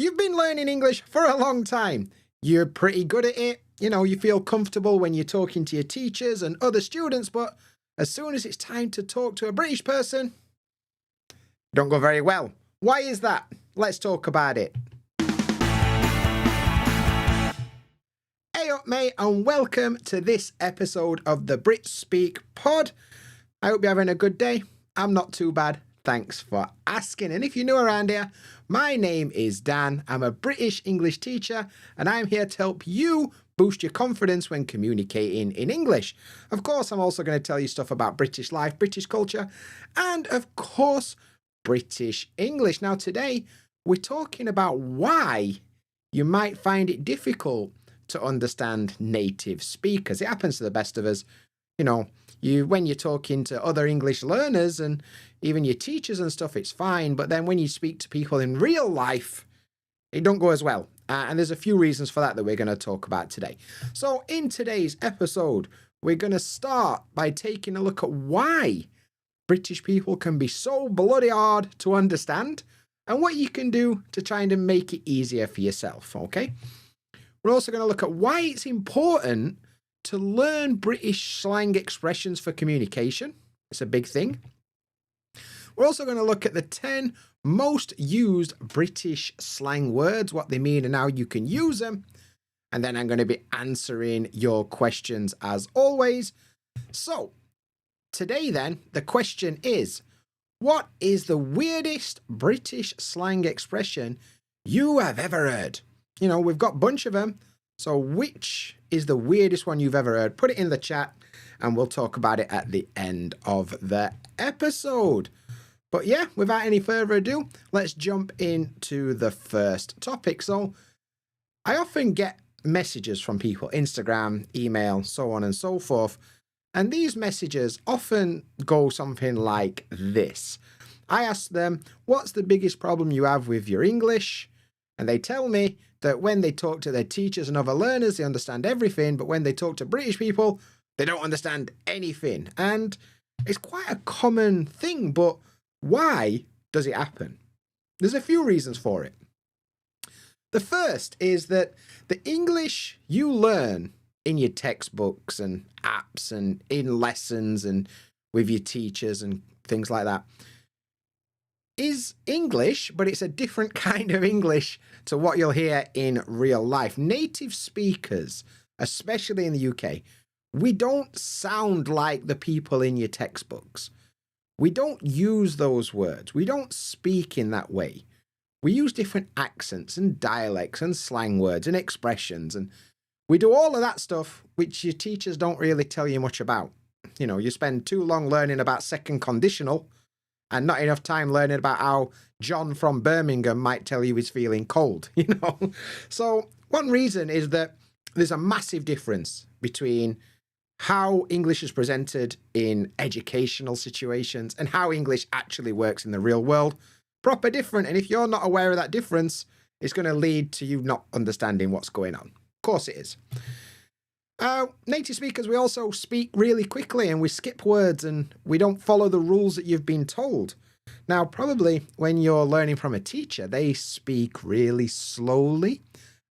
You've been learning English for a long time. You're pretty good at it. You feel comfortable when you're talking to your teachers and other students, but as soon as it's time to talk to a British person, don't go very well. Why is that? Let's talk about it. Hey up, mate, and welcome to this episode of the BritSpeakPod. I hope you're having a good day. I'm not too bad. Thanks for asking. And if you're new around here, my name is Dan. I'm a British English teacher, and I'm here to help you boost your confidence when communicating in English. Of course, I'm also going to tell you stuff about British life, British culture, and of course, British English. Now, today, we're talking about why you might find it difficult to understand native speakers. It happens to the best of us. When you're talking to other English learners and even your teachers and stuff, it's fine. But then when you speak to people in real life, it don't go as well. And there's a few reasons for that we're going to talk about today. So in today's episode, we're going to start by taking a look at why British people can be so bloody hard to understand and what you can do to try and make it easier for yourself, okay? We're also going to look at why it's important to learn British slang expressions for communication. It's a big thing. We're also going to look at the 10 most used British slang words, what they mean and how you can use them. And then I'm going to be answering your questions as always. So today then, the question is, what is the weirdest British slang expression you have ever heard? We've got a bunch of them. So which is the weirdest one you've ever heard? Put it in the chat and we'll talk about it at the end of the episode. But yeah, without any further ado, let's jump into the first topic. So I often get messages from people, Instagram, email, so on and so forth. And these messages often go something like this. I ask them, what's the biggest problem you have with your English? And they tell me that when they talk to their teachers and other learners, they understand everything, but when they talk to British people, they don't understand anything. And it's quite a common thing, but why does it happen? There's a few reasons for it. The first is that the English you learn in your textbooks and apps and in lessons and with your teachers and things like that is English, but it's a different kind of English to what you'll hear in real life. Native speakers, especially in the UK, we don't sound like the people in your textbooks. We don't use those words. We don't speak in that way. We use different accents and dialects and slang words and expressions, and we do all of that stuff which your teachers don't really tell you much about. You spend too long learning about second conditional and not enough time learning about how John from Birmingham might tell you he's feeling cold, So one reason is that there's a massive difference between how English is presented in educational situations and how English actually works in the real world. Proper different. And if you're not aware of that difference, it's going to lead to you not understanding what's going on. Of course it is. Native speakers, we also speak really quickly and we skip words and we don't follow the rules that you've been told. Now, probably when you're learning from a teacher, they speak really slowly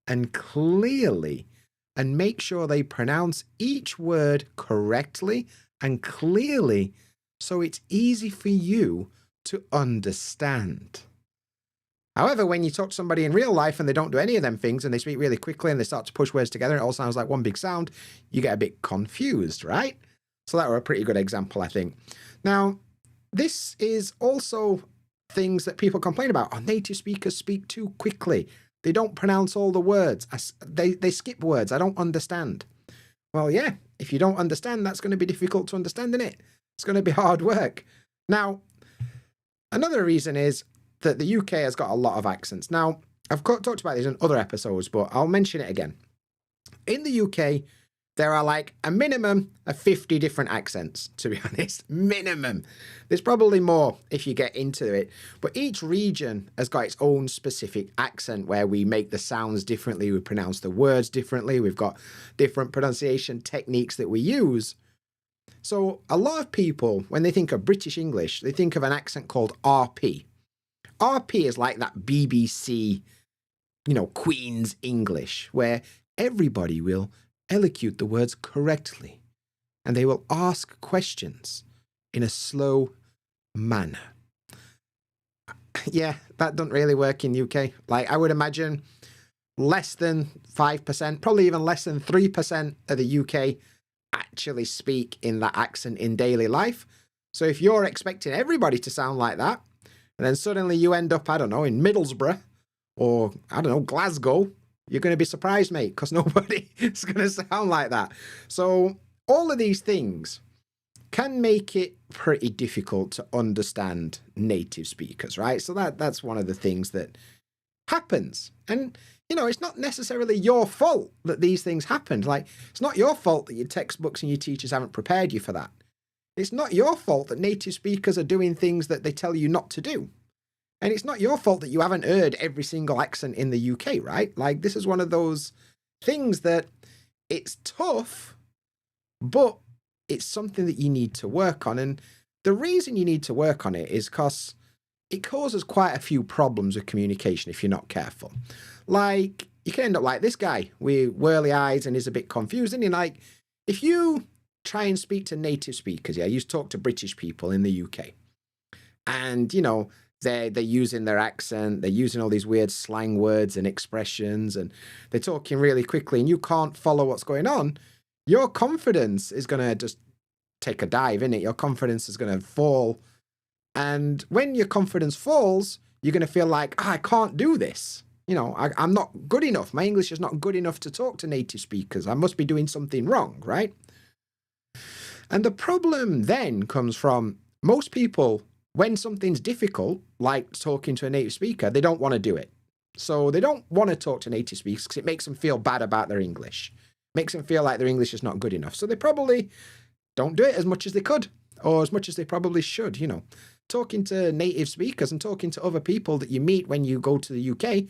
and clearly and make sure they pronounce each word correctly and clearly so it's easy for you to understand. However, when you talk to somebody in real life and they don't do any of them things and they speak really quickly and they start to push words together and it all sounds like one big sound, you get a bit confused, right? So that were a pretty good example, I think. Now, this is also things that people complain about. Our native speakers speak too quickly. They don't pronounce all the words. They skip words. I don't understand. Well, yeah, if you don't understand, that's going to be difficult to understand, isn't it? It's going to be hard work. Now, another reason is that the UK has got a lot of accents. Now, I've talked about this in other episodes, but I'll mention it again. In the UK, there are like a minimum of 50 different accents, to be honest. Minimum. There's probably more if you get into it. But each region has got its own specific accent where we make the sounds differently, we pronounce the words differently, we've got different pronunciation techniques that we use. So a lot of people, when they think of British English, they think of an accent called RP. RP is like that BBC Queen's English, where everybody will elocute the words correctly and they will ask questions in a slow manner. Yeah, that doesn't really work in UK. Like, I would imagine less than 5%, probably even less than 3% of the UK actually speak in that accent in daily life. So if you're expecting everybody to sound like that, and then suddenly you end up, I don't know, in Middlesbrough or, I don't know, Glasgow, you're going to be surprised, mate, because nobody is going to sound like that. So all of these things can make it pretty difficult to understand native speakers, right? So that's one of the things that happens. And, it's not necessarily your fault that these things happened. Like, it's not your fault that your textbooks and your teachers haven't prepared you for that. It's not your fault that native speakers are doing things that they tell you not to do. And it's not your fault that you haven't heard every single accent in the UK, right? Like, this is one of those things that it's tough, but it's something that you need to work on. And the reason you need to work on it is because it causes quite a few problems with communication if you're not careful. Like, you can end up like this guy with whirly eyes and is a bit confused. And like, if you try and speak to native speakers, you talk to British people in the UK, and, they're using their accent, they're using all these weird slang words and expressions, and they're talking really quickly, and you can't follow what's going on, your confidence is going to just take a dive, innit? Your confidence is going to fall. And when your confidence falls, you're going to feel like, I can't do this. I'm not good enough. My English is not good enough to talk to native speakers. I must be doing something wrong, right? And the problem then comes from most people, when something's difficult, like talking to a native speaker, they don't want to do it. So they don't want to talk to native speakers because it makes them feel bad about their English. Makes them feel like their English is not good enough. So they probably don't do it as much as they could, or as much as they probably should. Talking to native speakers and talking to other people that you meet when you go to the UK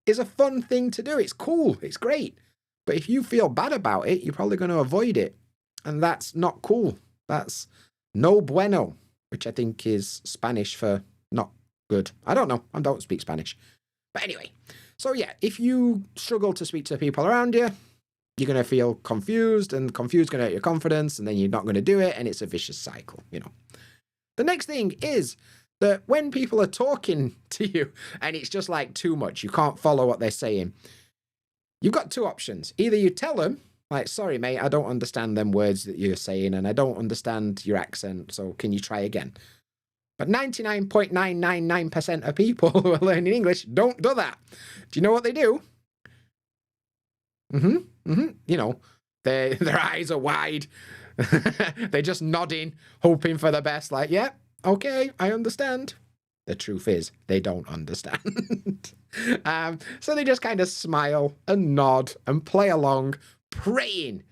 is a fun thing to do. It's cool. It's great. But if you feel bad about it, you're probably going to avoid it. And that's not cool. That's no bueno, which I think is Spanish for not good. I don't know. I don't speak Spanish. But anyway, so yeah, if you struggle to speak to people around you, you're going to feel confused, and confused going to hurt your confidence, and then you're not going to do it, and it's a vicious cycle, The next thing is that when people are talking to you and it's just like too much, you can't follow what they're saying, you've got two options. Either you tell them, like, sorry, mate, I don't understand them words that you're saying, and I don't understand your accent, so can you try again? But 99.999% of people who are learning English don't do that. Do you know what they do? Their eyes are wide. They're just nodding, hoping for the best, like, yeah, okay, I understand. The truth is, they don't understand. So they just kind of smile and nod and play along, praying,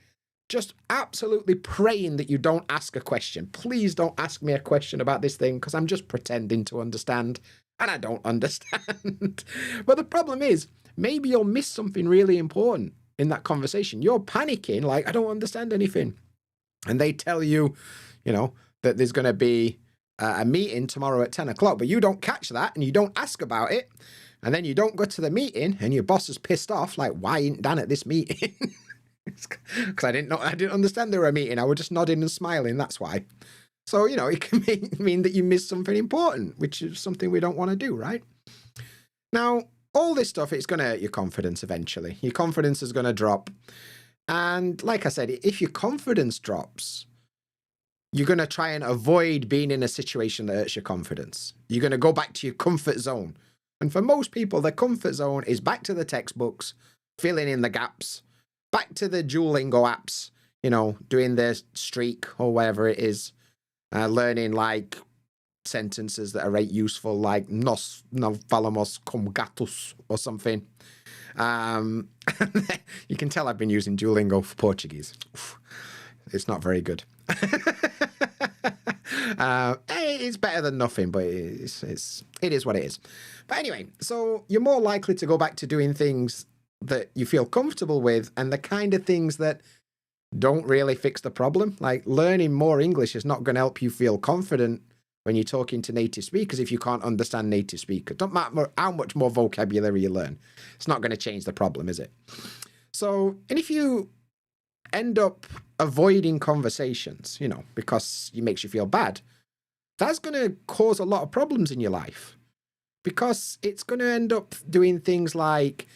just absolutely praying that you don't ask a question. Please don't ask me a question about this thing, because I'm just pretending to understand, and I don't understand. But the problem is, maybe you'll miss something really important in that conversation. You're panicking, like, I don't understand anything. And they tell you, that there's going to be a meeting tomorrow at 10 o'clock, but you don't catch that and you don't ask about it. And then you don't go to the meeting and your boss is pissed off, like, why ain't Dan at this meeting? Because I didn't understand they were a meeting. I was just nodding and smiling, that's why. So, it can mean that you missed something important, which is something we don't want to do, right? Now, all this stuff, it's going to hurt your confidence eventually. Your confidence is going to drop. And like I said, if your confidence drops, you're going to try and avoid being in a situation that hurts your confidence. You're going to go back to your comfort zone. And for most people, their comfort zone is back to the textbooks, filling in the gaps, back to the Duolingo apps, doing their streak or whatever it is, learning like sentences that are useful, like nos falamos como gatos or something. You can tell I've been using Duolingo for Portuguese. It's not very good. It's better than nothing, but it is what it is. But anyway, so you're more likely to go back to doing things that you feel comfortable with, and the kind of things that don't really fix the problem. Like, learning more English is not going to help you feel confident when you're talking to native speakers if you can't understand native speakers. Don't matter how much more vocabulary you learn. It's not going to change the problem, is it? So, and if you end up avoiding conversations, because it makes you feel bad, that's going to cause a lot of problems in your life, because it's going to end up doing things like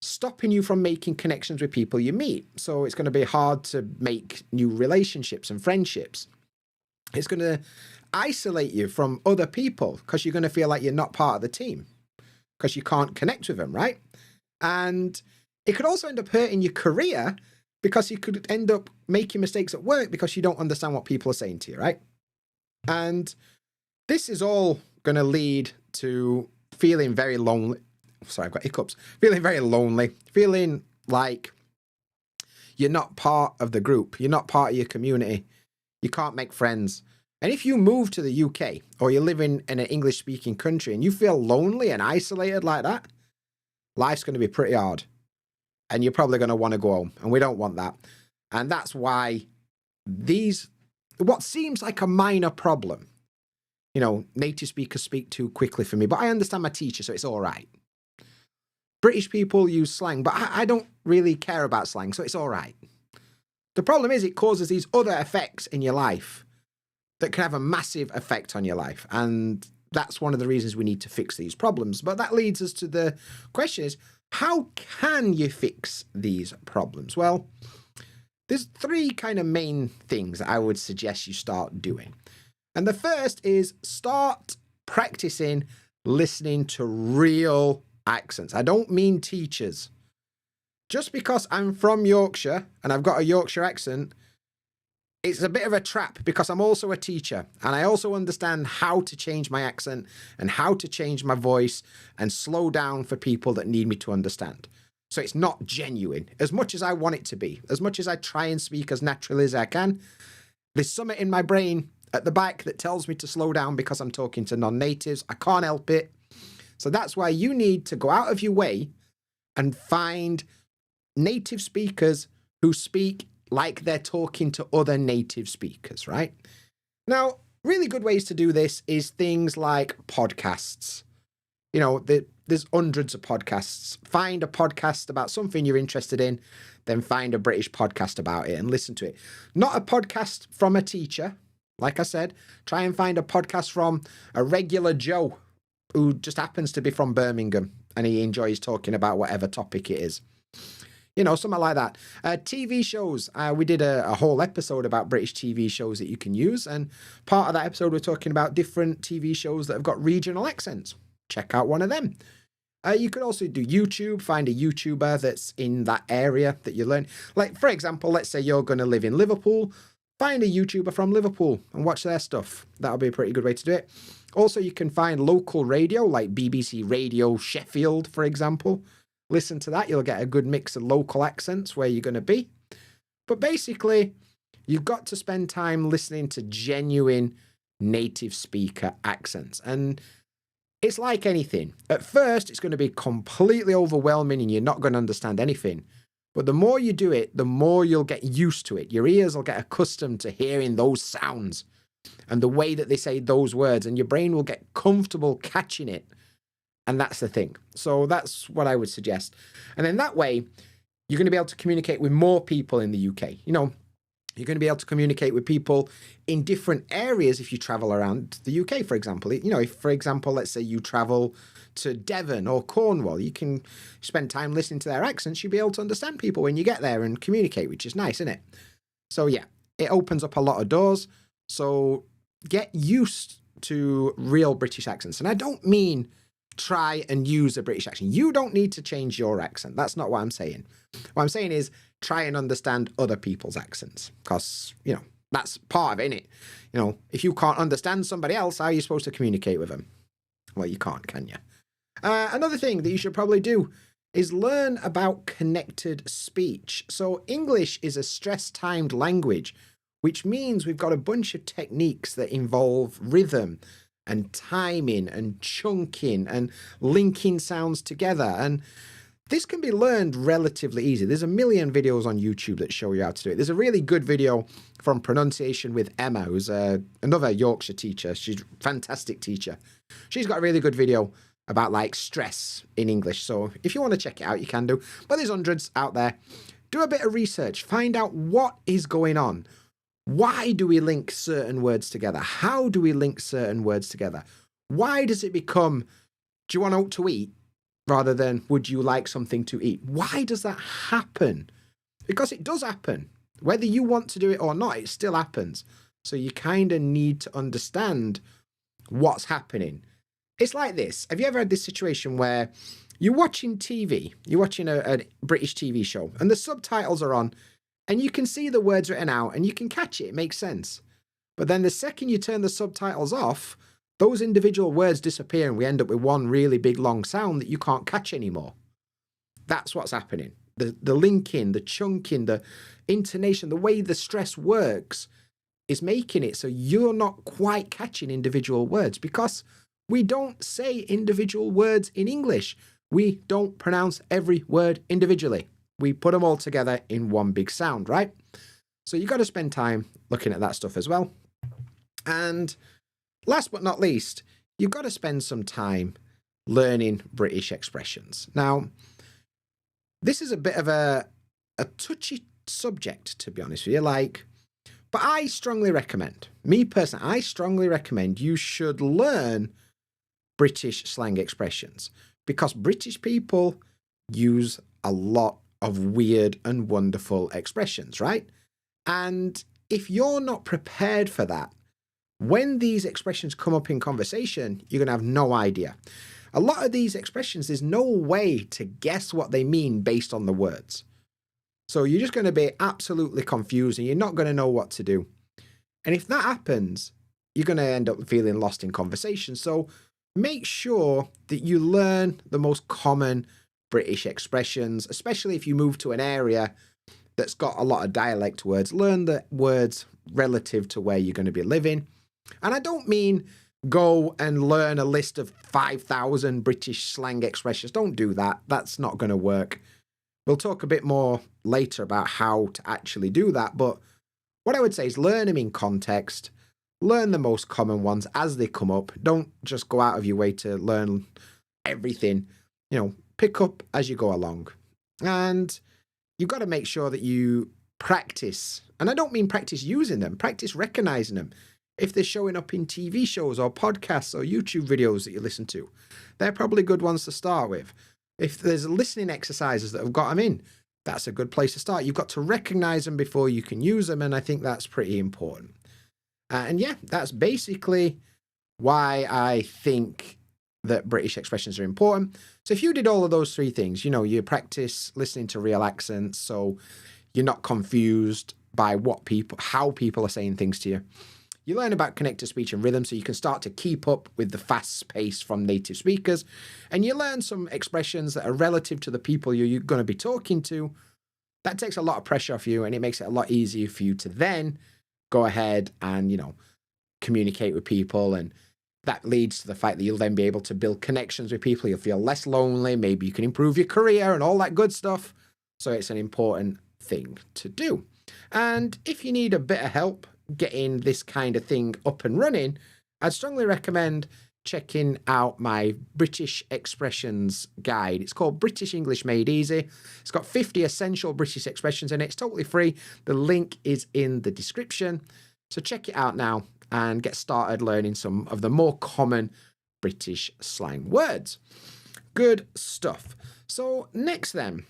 stopping you from making connections with people you meet. So it's going to be hard to make new relationships and friendships. It's going to isolate you from other people because you're going to feel like you're not part of the team because you can't connect with them, right? And it could also end up hurting your career because you could end up making mistakes at work because you don't understand what people are saying to you, right? And this is all going to lead to feeling very lonely. Sorry, I've got hiccups. Feeling very lonely, feeling like you're not part of the group. You're not part of your community. You can't make friends. And if you move to the UK or you're living in an English-speaking country and you feel lonely and isolated like that, life's going to be pretty hard. And you're probably going to want to go home. And we don't want that. And that's why what seems like a minor problem, native speakers speak too quickly for me, but I understand my teacher, so it's all right. British people use slang, but I don't really care about slang, so it's all right. The problem is it causes these other effects in your life that can have a massive effect on your life. And that's one of the reasons we need to fix these problems. But that leads us to the question is, how can you fix these problems? Well, there's three kind of main things that I would suggest you start doing. And the first is start practicing listening to real accents. I don't mean teachers. Just because I'm from Yorkshire and I've got a Yorkshire accent, it's a bit of a trap because I'm also a teacher and I also understand how to change my accent and how to change my voice and slow down for people that need me to understand. So it's not genuine as much as I want it to be. As much as I try and speak as naturally as I can, there's something in my brain at the back that tells me to slow down because I'm talking to non-natives. I can't help it. So that's why you need to go out of your way and find native speakers who speak like they're talking to other native speakers, right? Now, really good ways to do this is things like podcasts. There's hundreds of podcasts. Find a podcast about something you're interested in, then find a British podcast about it and listen to it. Not a podcast from a teacher. Like I said, try and find a podcast from a regular Joe who just happens to be from Birmingham and he enjoys talking about whatever topic it is. Something like that. TV shows. We did a whole episode about British TV shows that you can use. And part of that episode, we're talking about different TV shows that have got regional accents. Check out one of them. You could also do YouTube. Find a YouTuber that's in that area that you learn. Like, for example, let's say you're going to live in Liverpool. Find a YouTuber from Liverpool and watch their stuff. That'll be a pretty good way to do it. Also, you can find local radio like BBC Radio Sheffield, for example. Listen to that. You'll get a good mix of local accents where you're going to be. But basically, you've got to spend time listening to genuine native speaker accents. And it's like anything. At first, it's going to be completely overwhelming and you're not going to understand anything. But the more you do it, the more you'll get used to it. Your ears will get accustomed to hearing those sounds and the way that they say those words, and your brain will get comfortable catching it. And that's the thing. So that's what I would suggest. And then that way, you're going to be able to communicate with more people in the UK. You're going to be able to communicate with people in different areas if you travel around the UK, for example. If, for example, let's say you travel to Devon or Cornwall, you can spend time listening to their accents. You'll be able to understand people when you get there and communicate, which is nice, isn't it? So yeah, it opens up a lot of doors. So get used to real British accents. And I don't mean try and use a British accent. You don't need to change your accent. That's not what I'm saying. What I'm saying is try and understand other people's accents because, that's part of it, innit? If you can't understand somebody else, how are you supposed to communicate with them? Well, you can't, can you? Another thing that you should probably do is learn about connected speech. So English is a stress-timed language, which means we've got a bunch of techniques that involve rhythm and timing and chunking and linking sounds together. And This can be learned relatively easy. There's a million videos on YouTube that show you how to do it. There's a really good video from Pronunciation with Emma, who's another Yorkshire teacher. She's a fantastic teacher. She's got a really good video about like stress in English. So if you want to check it out, you can do. But there's hundreds out there. Do a bit of research. Find out what is going on. Why do we link certain words together? How do we link certain words together? Why does it become, do you want out to eat? Rather than, would you like something to eat? Why does that happen? Because it does happen. Whether you want to do it or not, it still happens. So you kind of need to understand what's happening. It's like this. Have you ever had this situation where you're watching TV, you're watching a British TV show, and the subtitles are on, and you can see the words written out, and you can catch it. It makes sense. But then the second you turn the subtitles off, those individual words disappear and we end up with one really big long sound that you can't catch anymore. That's what's happening. The linking, the chunking, the intonation, the way the stress works is making it so you're not quite catching individual words because we don't say individual words in English. We don't pronounce every word individually. We put them all together in one big sound, right? So you've got to spend time looking at that stuff as well. And last but not least, you've got to spend some time learning British expressions. Now, this is a bit of a touchy subject, to be honest with you, but I strongly recommend, me personally, I strongly recommend you should learn British slang expressions because British people use a lot of weird and wonderful expressions, right? And if you're not prepared for that, when these expressions come up in conversation, you're going to have no idea. A lot of these expressions, there's no way to guess what they mean based on the words. So you're just going to be absolutely confused and you're not going to know what to do. And if that happens, you're going to end up feeling lost in conversation. So make sure that you learn the most common British expressions, especially if you move to an area that's got a lot of dialect words. Learn the words relative to where you're going to be living. And I don't mean go and learn a list of 5,000 British slang expressions. Don't do that. That's not going to work. We'll talk a bit more later about how to actually do that. But what I would say is learn them in context. Learn the most common ones as they come up. Don't just go out of your way to learn everything. Pick up as you go along. And you've got to make sure that you practice. And I don't mean practice using them. Practice recognizing them. If they're showing up in TV shows or podcasts or YouTube videos that you listen to, they're probably good ones to start with. If there's listening exercises that have got them in, that's a good place to start. You've got to recognize them before you can use them, and I think that's pretty important. And yeah, that's basically why I think that British expressions are important. So if you did all of those three things, you practice listening to real accents, so you're not confused by how people are saying things to you. You learn about connected speech and rhythm so you can start to keep up with the fast pace from native speakers. And you learn some expressions that are relative to the people you're going to be talking to. That takes a lot of pressure off you and it makes it a lot easier for you to then go ahead and, communicate with people. And that leads to the fact that you'll then be able to build connections with people. You'll feel less lonely. Maybe you can improve your career and all that good stuff. So it's an important thing to do. And if you need a bit of help getting this kind of thing up and running, I'd strongly recommend checking out my British expressions guide. It's called British English Made Easy. It's got 50 essential British expressions in it. It's totally free. The link is in the description. So check it out now and get started learning some of the more common British slang words. Good stuff. So next then,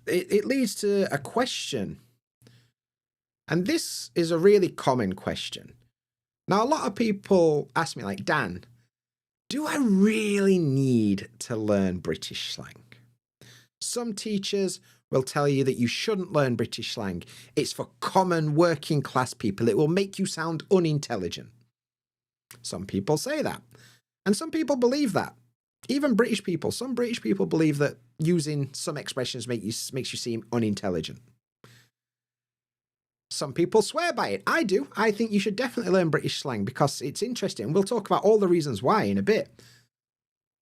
it leads to a question. And this is a really common question. Now, a lot of people ask me, like, Dan, do I really need to learn British slang? Some teachers will tell you that you shouldn't learn British slang. It's for common working class people. It will make you sound unintelligent. Some people say that. And some people believe that. Even British people. Some British people believe that using some expressions makes you seem unintelligent. Some people swear by it. I do. I think you should definitely learn British slang because it's interesting. We'll talk about all the reasons why in a bit.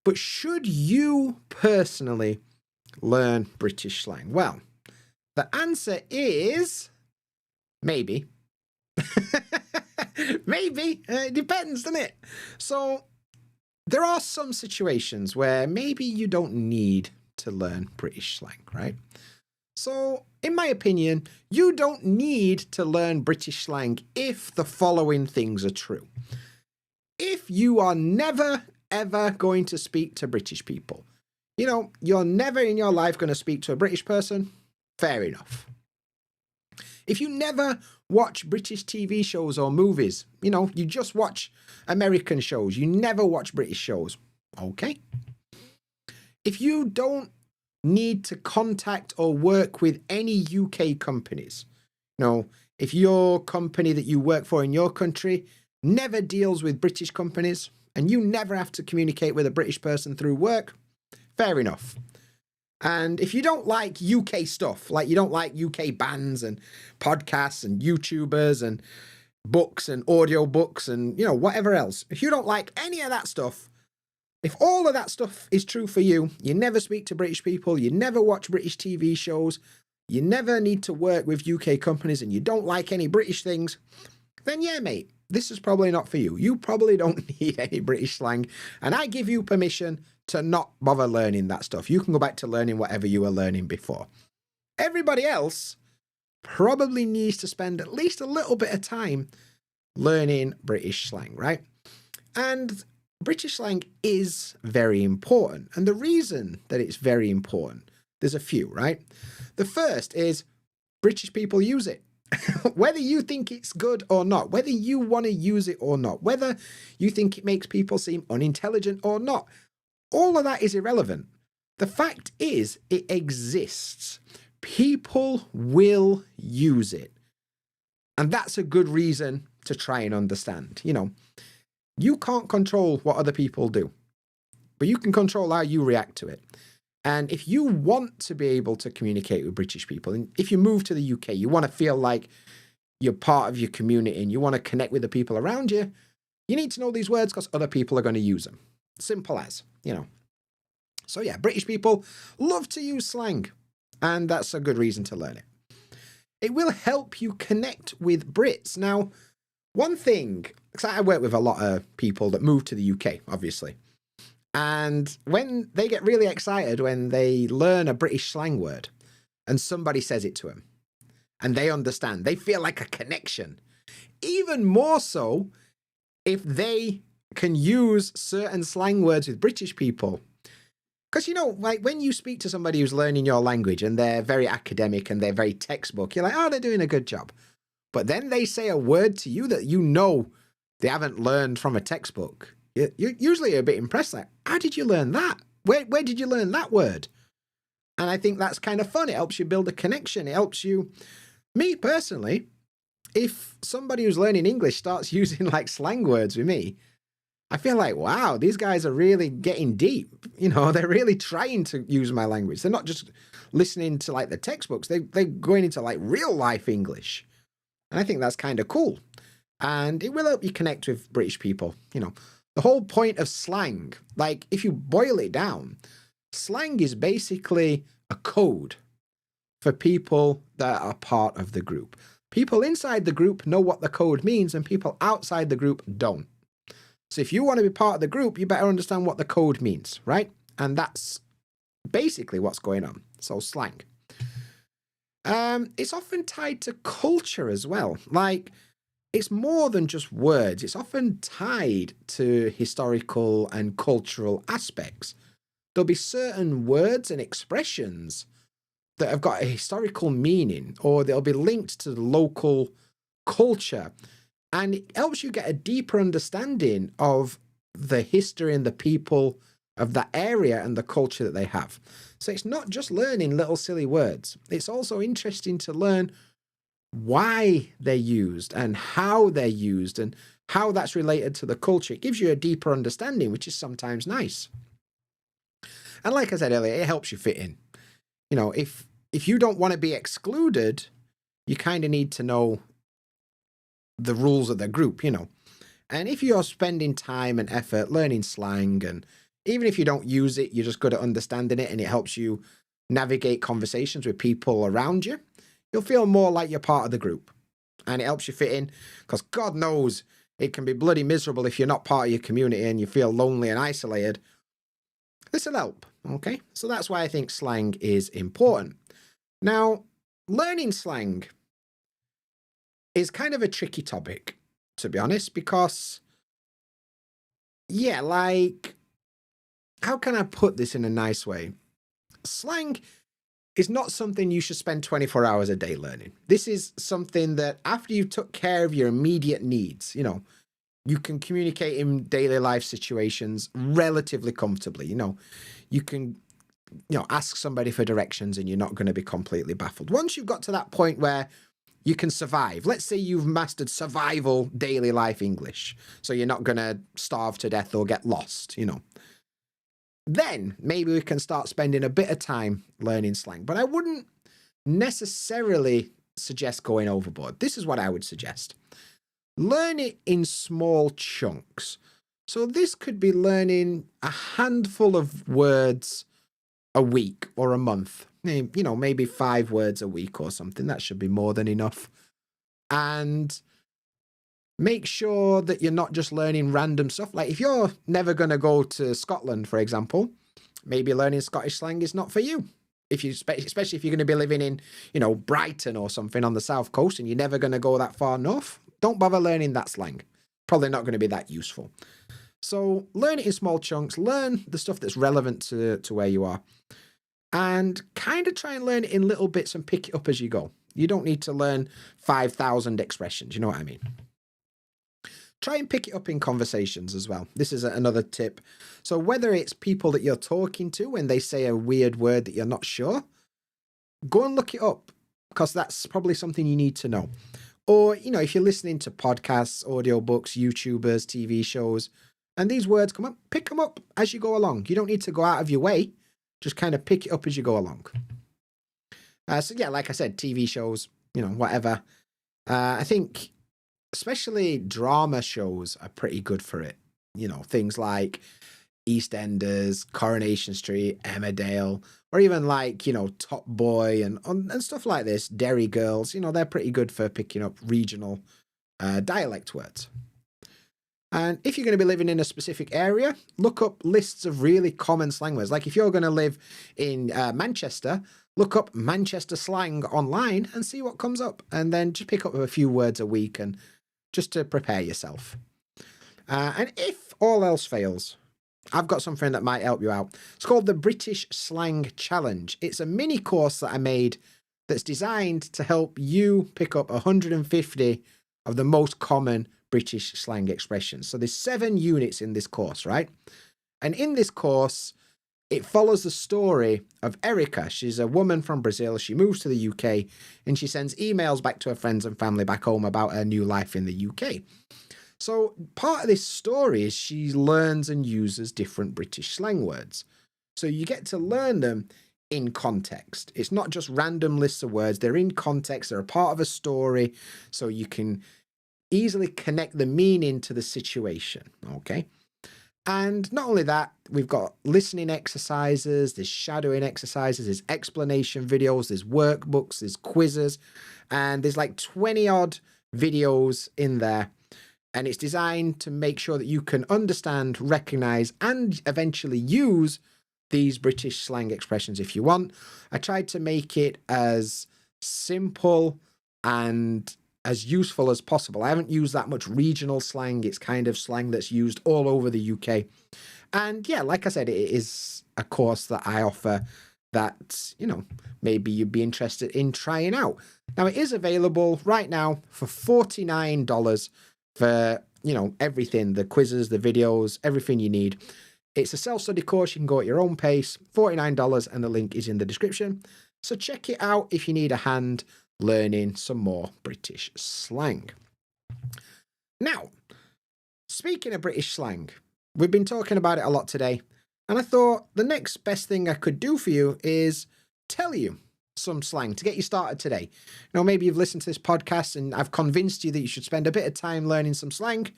But should you personally learn British slang? Well, the answer is maybe. Maybe. It depends, doesn't it? So there are some situations where maybe you don't need to learn British slang, right? So, in my opinion, you don't need to learn British slang if the following things are true. If you are never, ever going to speak to British people, you're never in your life going to speak to a British person, fair enough. If you never watch British TV shows or movies, you just watch American shows, you never watch British shows, okay. If you don't need to contact or work with any UK companies, if your company that you work for in your country never deals with British companies and you never have to communicate with a British person through work, fair enough. And if you don't like UK stuff, like you don't like UK bands and podcasts and YouTubers and books and audio books and, whatever else, if you don't like any of that stuff, if all of that stuff is true for you, you never speak to British people, you never watch British TV shows, you never need to work with UK companies and you don't like any British things, then yeah, mate, this is probably not for you. You probably don't need any British slang. And I give you permission to not bother learning that stuff. You can go back to learning whatever you were learning before. Everybody else probably needs to spend at least a little bit of time learning British slang, right? And British slang is very important. And the reason that it's very important, there's a few, right? The first is British people use it. Whether you think it's good or not, whether you want to use it or not, whether you think it makes people seem unintelligent or not, all of that is irrelevant. The fact is, it exists. People will use it. And that's a good reason to try and understand. You can't control what other people do, but you can control how you react to it. And if you want to be able to communicate with British people, and if you move to the UK, you want to feel like you're part of your community and you want to connect with the people around you, you need to know these words because other people are going to use them. Simple as, So yeah, British people love to use slang, and that's a good reason to learn it. It will help you connect with Brits. Now, one thing, because I work with a lot of people that move to the UK, obviously. And when they get really excited when they learn a British slang word and somebody says it to them and they understand, they feel like a connection. Even more so if they can use certain slang words with British people. Because, like when you speak to somebody who's learning your language and they're very academic and they're very textbook, you're like, oh, they're doing a good job. But then they say a word to you that they haven't learned from a textbook. You're usually a bit impressed, like, how did you learn that? Where did you learn that word? And I think that's kind of fun. It helps you build a connection. It helps you, me personally, if somebody who's learning English starts using like slang words with me, I feel like, wow, these guys are really getting deep. They're really trying to use my language. They're not just listening to like the textbooks. They're going into like real life English. And I think that's kind of cool. And it will help you connect with British people, The whole point of slang, like if you boil it down, slang is basically a code for people that are part of the group. People inside the group know what the code means and people outside the group don't. So if you want to be part of the group, you better understand what the code means, right? And that's basically what's going on. So slang. It's often tied to culture as well. Like, it's more than just words. It's often tied to historical and cultural aspects. There'll be certain words and expressions that have got a historical meaning, or they'll be linked to the local culture. And it helps you get a deeper understanding of the history and the people of that area and the culture that they have. So it's not just learning little silly words. It's also interesting to learn why they're used and how they're used and how that's related to the culture. It gives you a deeper understanding, which is sometimes nice. And like I said earlier, it helps you fit in. If you don't want to be excluded, you kind of need to know the rules of the group, And if you're spending time and effort learning slang, and even if you don't use it, you're just good at understanding it and it helps you navigate conversations with people around you, you'll feel more like you're part of the group. And it helps you fit in, because God knows it can be bloody miserable if you're not part of your community and you feel lonely and isolated. This will help, okay? So that's why I think slang is important. Now, learning slang is kind of a tricky topic, to be honest, because, yeah, like, how can I put this in a nice way? Slang is not something you should spend 24 hours a day learning. This is something that after you've took care of your immediate needs, you can communicate in daily life situations relatively comfortably. You can, ask somebody for directions and you're not going to be completely baffled. Once you've got to that point where you can survive, let's say you've mastered survival daily life English, so you're not going to starve to death or get lost, then maybe we can start spending a bit of time learning slang. But I wouldn't necessarily suggest going overboard. This is what I would suggest. Learn it in small chunks. So this could be learning a handful of words a week or a month. Maybe 5 words a week or something. That should be more than enough. And make sure that you're not just learning random stuff. Like if you're never going to go to Scotland, for example, maybe learning Scottish slang is not for you. Especially if you're going to be living in, Brighton or something on the south coast and you're never going to go that far north, don't bother learning that slang. Probably not going to be that useful. So learn it in small chunks. Learn the stuff that's relevant to where you are. And kind of try and learn it in little bits and pick it up as you go. You don't need to learn 5,000 expressions. You know what I mean? Try and pick it up in conversations as well. This is another tip. So whether it's people that you're talking to when they say a weird word that you're not sure, go and look it up, because that's probably something you need to know. Or, if you're listening to podcasts, audiobooks, YouTubers, TV shows, and these words come up, pick them up as you go along. You don't need to go out of your way. Just kind of pick it up as you go along. So yeah, like I said, TV shows, whatever. I think especially drama shows are pretty good for it. Things like EastEnders, Coronation Street, Emmerdale, or even like, Top Boy and stuff like this, Derry Girls, they're pretty good for picking up regional dialect words. And if you're going to be living in a specific area, look up lists of really common slang words. Like if you're going to live in Manchester, look up Manchester slang online and see what comes up. And then just pick up a few words a week and just to prepare yourself. And if all else fails, I've got something that might help you out. It's called the British Slang Challenge. It's a mini course that I made that's designed to help you pick up 150 of the most common British slang expressions. So there's 7 units in this course, right? And in this course, it follows the story of Erica. She's a woman from Brazil. She moves to the UK and she sends emails back to her friends and family back home about her new life in the UK. So part of this story is she learns and uses different British slang words. So you get to learn them in context. It's not just random lists of words. They're in context. They're a part of a story. So you can easily connect the meaning to the situation, okay? And not only that, we've got listening exercises, there's shadowing exercises, there's explanation videos, there's workbooks, there's quizzes, and there's like 20 odd videos in there. And it's designed to make sure that you can understand, recognize, and eventually use these British slang expressions if you want. I tried to make it as simple and as useful as possible. I haven't used that much regional slang. It's kind of slang that's used all over the UK. And yeah, like I said, it is a course that I offer that, maybe you'd be interested in trying out. Now, it is available right now for $49 for, everything, the quizzes, the videos, everything you need. It's a self-study course. You can go at your own pace, $49, and the link is in the description. So check it out if you need a hand learning some more British slang. Now, speaking of British slang, we've been talking about it a lot today, and I thought the next best thing I could do for you is tell you some slang to get you started today. Maybe you've listened to this podcast and I've convinced you that you should spend a bit of time learning some slang.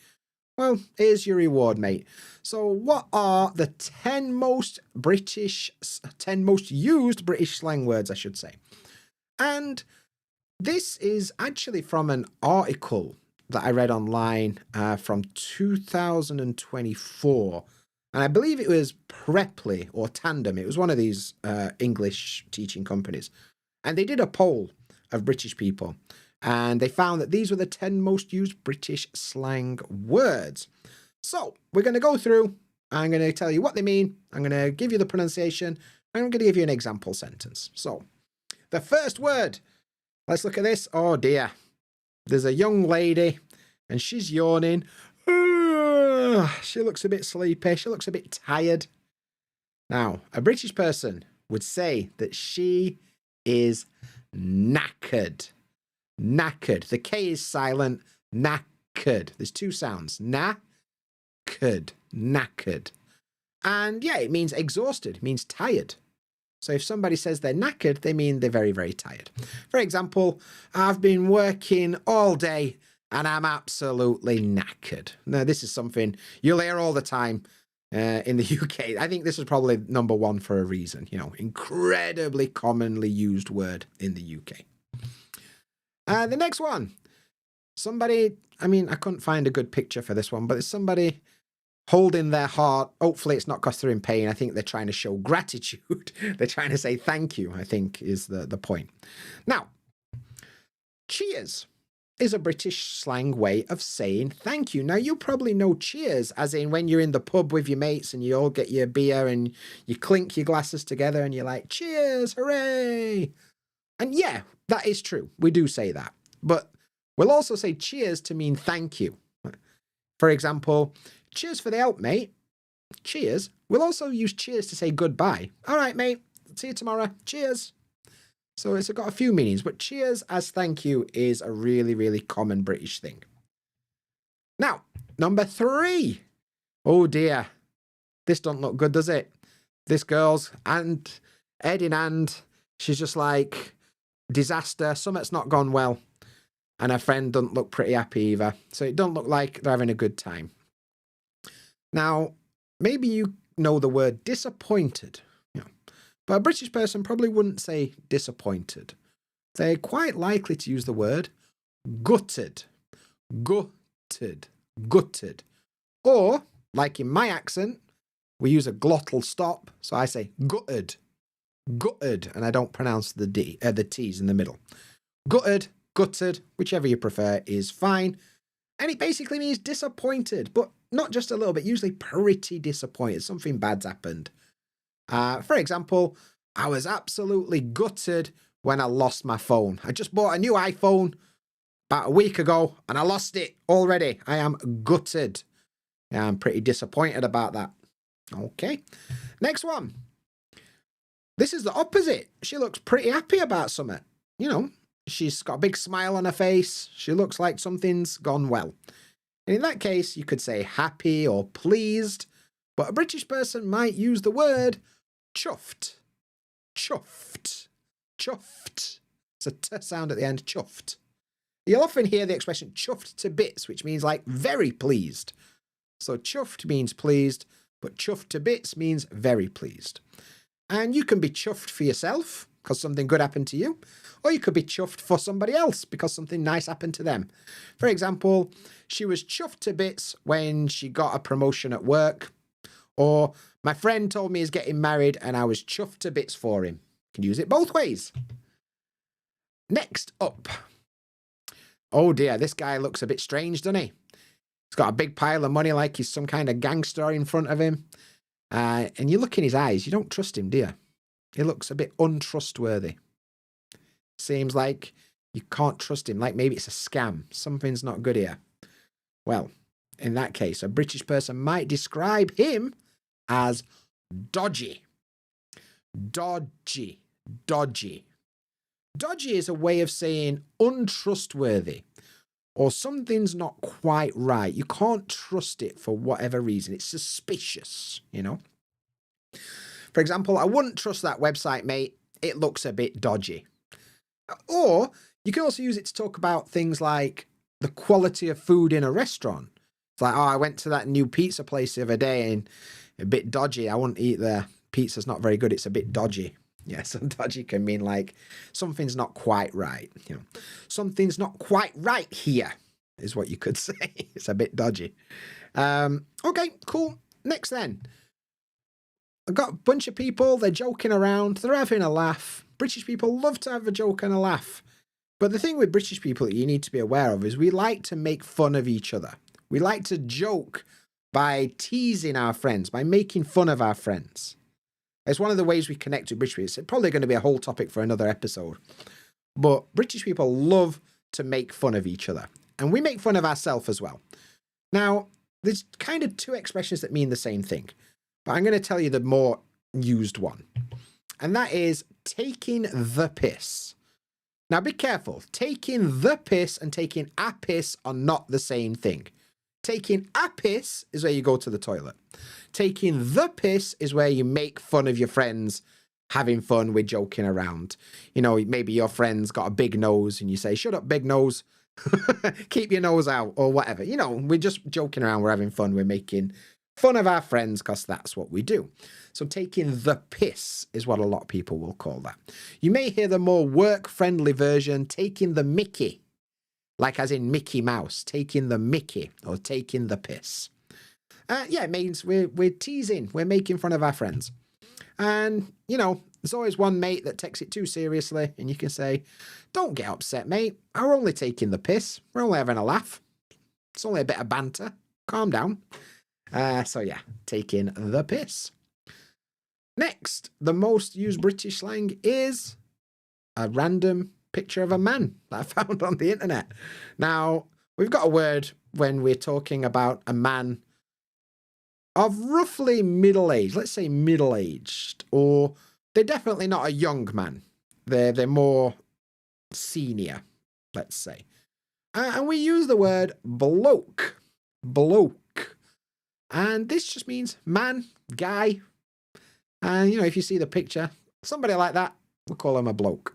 Well, here's your reward, mate. So what are the 10 most used British slang words, I should say? And this is actually from an article that I read online from 2024. And I believe it was Preply or Tandem. It was one of these English teaching companies. And they did a poll of British people. And they found that these were the 10 most used British slang words. So we're going to go through. I'm going to tell you what they mean. I'm going to give you the pronunciation. I'm going to give you an example sentence. So the first word. Let's look at this. Oh dear. There's a young lady and she's yawning. She looks a bit sleepy. She looks a bit tired. Now, a British person would say that she is knackered. Knackered. The K is silent. Knackered. There's two sounds. Knackered. Knackered. And yeah, it means exhausted. It means tired. So if somebody says they're knackered, they mean they're very, very tired. For example, I've been working all day and I'm absolutely knackered. Now, this is something you'll hear all the time in the UK. I think this is probably number one for a reason. You know, incredibly commonly used word in the UK. The next one. Somebody, I couldn't find a good picture for this one, but it's somebody holding their heart. Hopefully it's not because they're in pain. I think they're trying to show gratitude. They're trying to say thank you, I think is the point. Now, cheers is a British slang way of saying thank you. Now, you probably know cheers as in when you're in the pub with your mates and you all get your beer and you clink your glasses together and you're like, cheers, hooray. And yeah, that is true. We do say that. But we'll also say cheers to mean thank you. For example, cheers for the help, mate. Cheers. We'll also use cheers to say goodbye. All right, mate. See you tomorrow. Cheers. So it's got a few meanings, but cheers as thank you is a really, really common British thing. Now, number 3. Oh dear. This don't look good, does it? This girl's and head in hand. She's just like, disaster. Something's not gone well. And her friend doesn't look pretty happy either. So it don't look like they're having a good time. Now, maybe you know the word disappointed, but a British person probably wouldn't say disappointed. They're quite likely to use the word gutted, gutted, gutted. Or, like in my accent, we use a glottal stop, so I say gutted, gutted, and I don't pronounce the T's in the middle. Gutted, gutted, whichever you prefer is fine. And it basically means disappointed, but not just a little bit, usually pretty disappointed. Something bad's happened. For example, I was absolutely gutted when I lost my phone. I just bought a new iPhone about a week ago and I lost it already. I am gutted. Yeah, I'm pretty disappointed about that. Okay. Next one. This is the opposite. She looks pretty happy about something. She's got a big smile on her face. She looks like something's gone well. And in that case, you could say happy or pleased, but a British person might use the word chuffed. Chuffed. Chuffed. It's a t sound at the end, chuffed. You'll often hear the expression chuffed to bits, which means like very pleased. So chuffed means pleased, but chuffed to bits means very pleased. And you can be chuffed for yourself because something good happened to you, or you could be chuffed for somebody else because something nice happened to them. For example, she was chuffed to bits when she got a promotion at work, or my friend told me he's getting married and I was chuffed to bits for him. You can use it both ways. Next up. Oh dear, this guy looks a bit strange, doesn't he? He's got a big pile of money like he's some kind of gangster in front of him. And you look in his eyes, you don't trust him, do you? He looks a bit untrustworthy. Seems like you can't trust him, like maybe it's a scam. Something's not good here. Well, in that case, a British person might describe him as dodgy. Dodgy. Dodgy. Dodgy is a way of saying untrustworthy, or something's not quite right. You can't trust it for whatever reason. It's suspicious, For example, I wouldn't trust that website, mate. It looks a bit dodgy. Or you can also use it to talk about things like the quality of food in a restaurant. It's like, oh, I went to that new pizza place the other day and a bit dodgy. I wouldn't eat there. Pizza's not very good. It's a bit dodgy. Yeah, so dodgy can mean like something's not quite right. You know, something's not quite right here is what you could say. It's a bit dodgy. Okay, cool. Next then. I've got a bunch of people. They're joking around. They're having a laugh. British people love to have a joke and a laugh. But the thing with British people that you need to be aware of is we like to make fun of each other. We like to joke by teasing our friends, by making fun of our friends. It's one of the ways we connect with British people. It's probably going to be a whole topic for another episode. But British people love to make fun of each other. And we make fun of ourselves as well. Now, there's kind of two expressions that mean the same thing. But I'm going to tell you the more used one. And that is taking the piss. Now, be careful. Taking the piss and taking a piss are not the same thing. Taking a piss is where you go to the toilet. Taking the piss is where you make fun of your friends having fun with joking around. You know, maybe your friend's got a big nose and you say, shut up, big nose. Keep your nose out or whatever. You know, we're just joking around. We're having fun. We're making fun of our friends because that's what we do. So taking the piss is what a lot of people will call that. You may hear the more work-friendly version, taking the mickey. Like as in Mickey Mouse, taking the mickey or taking the piss. Yeah, it means we're teasing, we're making fun of our friends. And, you know, there's always one mate that takes it too seriously and you can say, don't get upset, mate. We're only taking the piss. We're only having a laugh. It's only a bit of banter. Calm down. So yeah, taking the piss. Next, the most used British slang is a random picture of a man that I found on the internet. Now, we've got a word when we're talking about a man of roughly middle age, let's say middle-aged, or they're definitely not a young man. They're more senior, let's say. And we use the word bloke. Bloke. And this just means man, guy. And, you know, if you see the picture, somebody like that, we'll call him a bloke.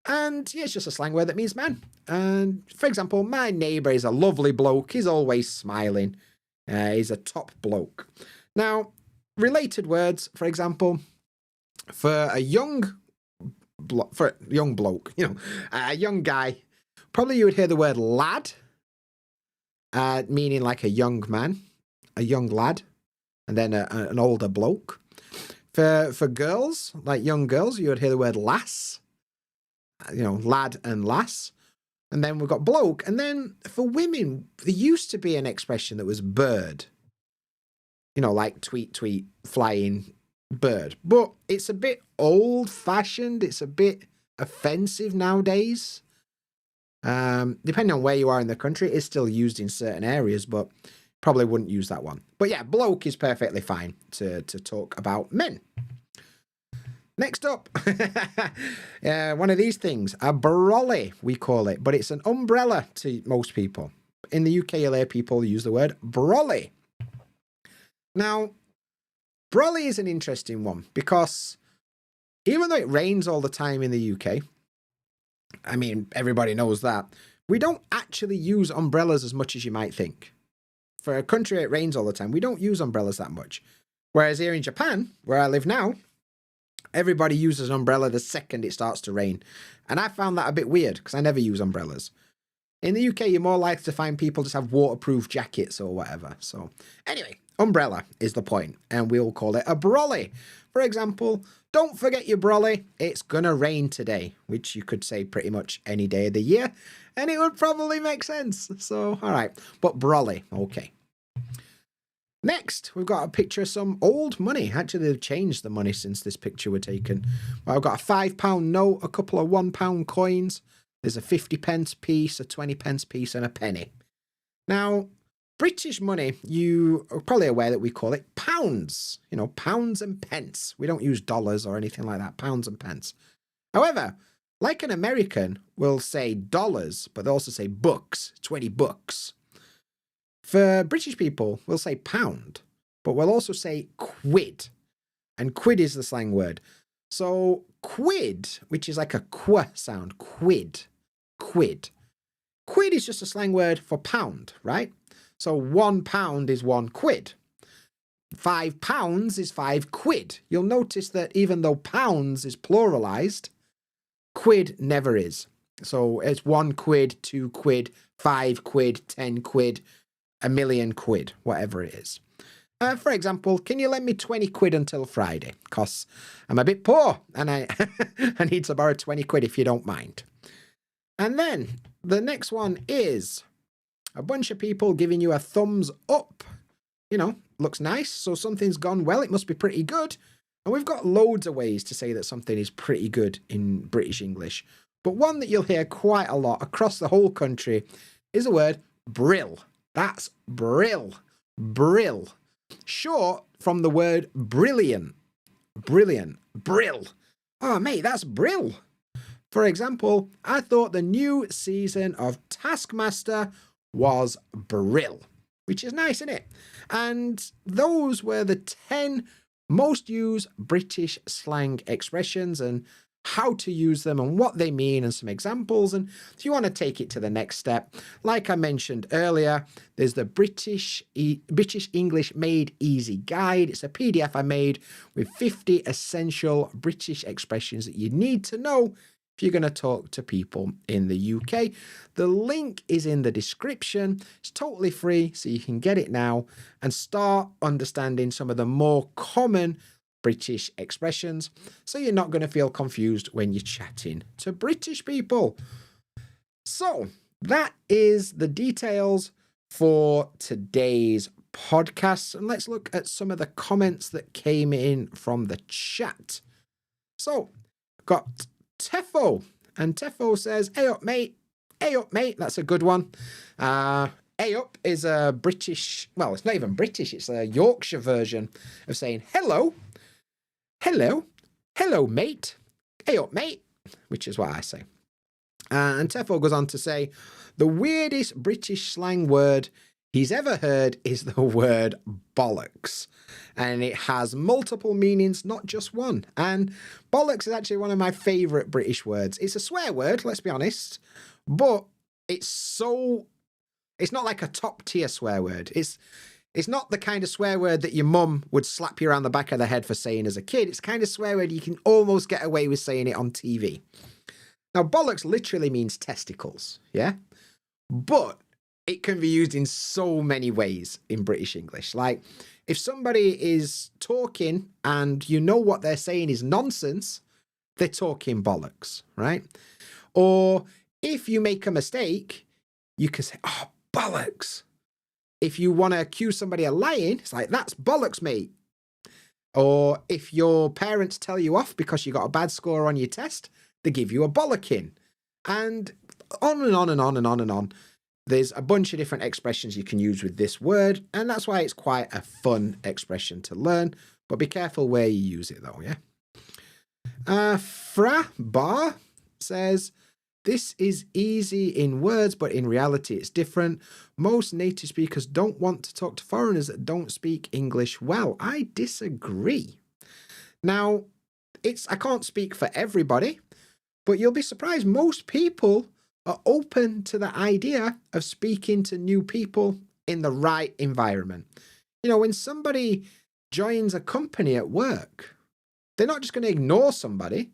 And yeah, it's just a slang word that means man. And for example, my neighbour is a lovely bloke. He's always smiling. He's a top bloke. Now, related words, for example, for a young bloke, you know, a young guy, probably you would hear the word lad, meaning like a young man, a young lad, and then an older bloke. For girls, like young girls, you would hear the word lass, you know, lad and lass. And then we've got bloke. And then for women, there used to be an expression that was bird. You know, like tweet, tweet, flying bird. But it's a bit old-fashioned. It's a bit offensive nowadays. Depending on where you are in the country, it is still used in certain areas, but probably wouldn't use that one. But yeah, bloke is perfectly fine to talk about men. Next up, one of these things, a brolly, we call it, but it's an umbrella to most people. In the UK, you'll hear people use the word brolly. Now, brolly is an interesting one because even though it rains all the time in the UK, I mean, everybody knows that, we don't actually use umbrellas as much as you might think. For a country where it rains all the time, we don't use umbrellas that much. Whereas here in Japan, where I live now, everybody uses an umbrella the second it starts to rain. And I found that a bit weird because I never use umbrellas. In the UK, you're more likely to find people just have waterproof jackets or whatever. So anyway, umbrella is the point, and we'll call it a brolly. For example, don't forget your brolly, it's gonna rain today, which you could say pretty much any day of the year, and it would probably make sense. So, all right, but brolly, okay. Next, we've got a picture of some old money. Actually, they've changed the money since this picture was taken. Well, I've got a £5 note, a couple of £1 coins. There's a 50p piece, a 20p piece, and a penny. Now, British money, you are probably aware that we call it pounds. You know, pounds and pence. We don't use dollars or anything like that, pounds and pence. However, like an American, we'll say dollars, but they also say bucks, 20 bucks. For British people, we'll say pound, but we'll also say quid. And quid is the slang word. So quid, which is like a qu sound, quid. Quid is just a slang word for pound, right? So £1 is £1. £5 is £5. You'll notice that even though pounds is pluralized, quid never is. So it's £1, £2, £5, £10, £1,000,000, whatever it is. For example, can you lend me 20 quid until Friday? Because I'm a bit poor and I need to borrow 20 quid if you don't mind. And then the next one is a bunch of people giving you a thumbs up. You know, looks nice. So something's gone well. It must be pretty good. And we've got loads of ways to say that something is pretty good in British English. But one that you'll hear quite a lot across the whole country is the word brill. That's brill. Brill. Short from the word brilliant. Brilliant. Brill. Oh, mate, that's brill. For example, I thought the new season of Taskmaster was brill, which is nice, isn't it? And those were the 10 most used British slang expressions and how to use them and what they mean and some examples. And if you want to take it to the next step, like I mentioned earlier, there's the British English Made Easy Guide. It's a PDF I made with 50 essential British expressions that you need to know if you're going to talk to people in the UK. The link is in the description. It's totally free, so you can get it now and start understanding some of the more common British expressions, so you're not going to feel confused when you're chatting to British people. So that is the details for today's podcast. And let's look at some of the comments that came in from the chat. So got Tefo, and Tefo says, "Hey up, mate. Hey up, mate." That's a good one. Hey up is a British, well, it's not even British, it's a Yorkshire version of saying hello. Hello. Hello, mate. Hey up, mate, which is what I say. And Tefo goes on to say, the weirdest British slang word he's ever heard is the word bollocks. And it has multiple meanings, not just one. And bollocks is actually one of my favourite British words. It's a swear word, let's be honest, but it's not like a top tier swear word. It's not the kind of swear word that your mum would slap you around the back of the head for saying as a kid. It's the kind of swear word you can almost get away with saying it on TV. Now, bollocks literally means testicles, yeah? But it can be used in so many ways in British English. Like, if somebody is talking and you know what they're saying is nonsense, they're talking bollocks, right? Or if you make a mistake, you can say, oh, bollocks. If you want to accuse somebody of lying, it's like, that's bollocks, mate. Or if your parents tell you off because you got a bad score on your test, they give you a bollocking. And on and on and on and on and on. There's a bunch of different expressions you can use with this word, and that's why it's quite a fun expression to learn. But be careful where you use it, though, yeah? Fra Bar says, this is easy in words, but in reality it's different. Most native speakers don't want to talk to foreigners that don't speak English well. I disagree. Now, I can't speak for everybody, but you'll be surprised most people are open to the idea of speaking to new people in the right environment. You know, when somebody joins a company at work, they're not just going to ignore somebody.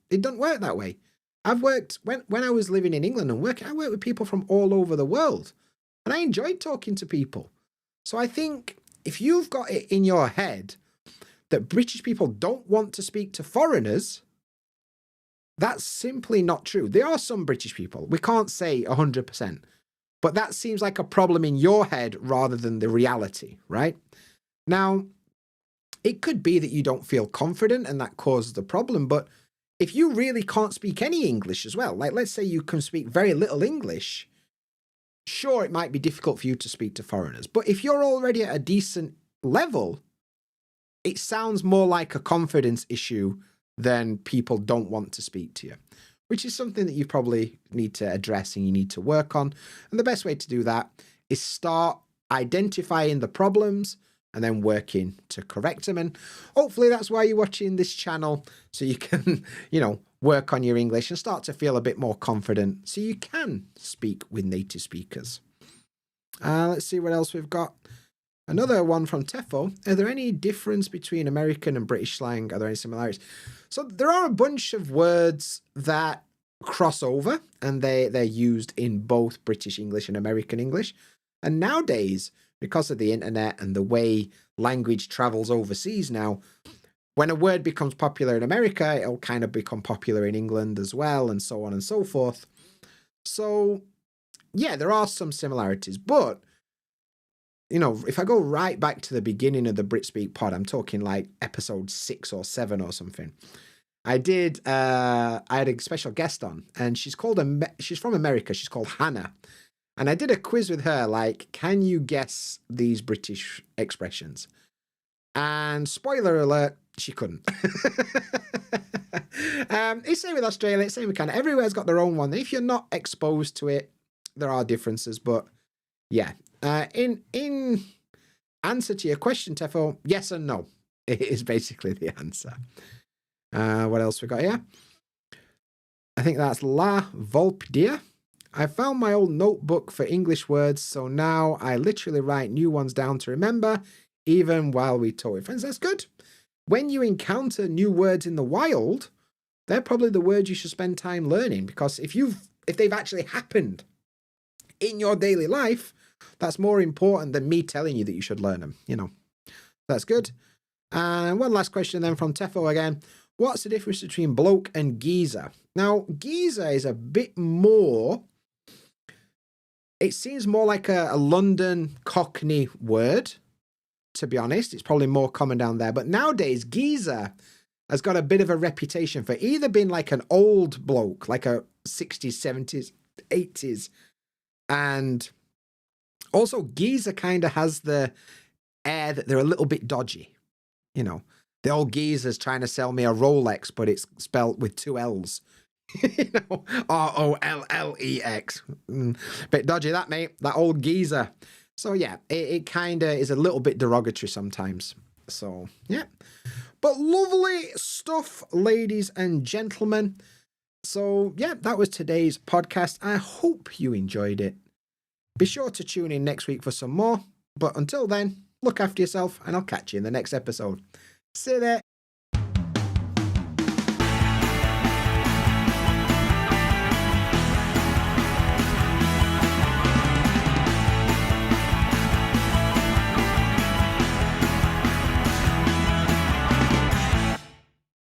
It doesn't work that way. I've worked, when I was living in England and working, I worked with people from all over the world. And I enjoyed talking to people. So I think if you've got it in your head that British people don't want to speak to foreigners, that's simply not true. There are some British people. We can't say 100%. But that seems like a problem in your head rather than the reality, right? Now, it could be that you don't feel confident and that causes the problem, but if you really can't speak any English as well, like let's say you can speak very little English, sure, it might be difficult for you to speak to foreigners. But if you're already at a decent level, it sounds more like a confidence issue than people don't want to speak to you, which is something that you probably need to address and you need to work on. And the best way to do that is start identifying the problems and then working to correct them. And hopefully that's why you're watching this channel, so you can, work on your English and start to feel a bit more confident so you can speak with native speakers. Let's see what else we've got. Another one from Tefo. Are there any difference between American and British slang? Are there any similarities? So there are a bunch of words that cross over, and they're used in both British English and American English. And nowadays, because of the internet and the way language travels overseas now, when a word becomes popular in America, it'll kind of become popular in England as well, and so on and so forth. So, yeah, there are some similarities, but, you know, if I go right back to the beginning of the BritSpeakPod, I'm talking like episode 6 or 7 or something. I had a special guest on, and she's from America. She's called Hannah. And I did a quiz with her, like, can you guess these British expressions? And spoiler alert, she couldn't. It's same with Australia, it's same with Canada. Everywhere's got their own one. If you're not exposed to it, there are differences. But yeah, in answer to your question, Tefo, yes and no. It is basically the answer. What else we got here? I think that's La Volpdia. I found my old notebook for English words, so now I literally write new ones down to remember, even while we talk with friends. That's good. When you encounter new words in the wild, they're probably the words you should spend time learning, because if they've actually happened in your daily life, that's more important than me telling you that you should learn them, you know. That's good. And one last question then from Tefo again. What's the difference between bloke and geezer? Now, geezer is a bit more... It seems more like a London Cockney word, to be honest. It's probably more common down there. But nowadays, geezer has got a bit of a reputation for either being like an old bloke, like a 60s, 70s, 80s. And also, geezer kind of has the air that they're a little bit dodgy. You know, the old geezer's trying to sell me a Rolex, but it's spelt with 2 L's. You know, Rollex. Bit dodgy that, mate. That old geezer. So yeah, it kind of is a little bit derogatory sometimes. So yeah, but lovely stuff, ladies and gentlemen. So yeah, that was today's podcast. I hope you enjoyed it. Be sure to tune in next week for some more. But until then, look after yourself, and I'll catch you in the next episode. See you there.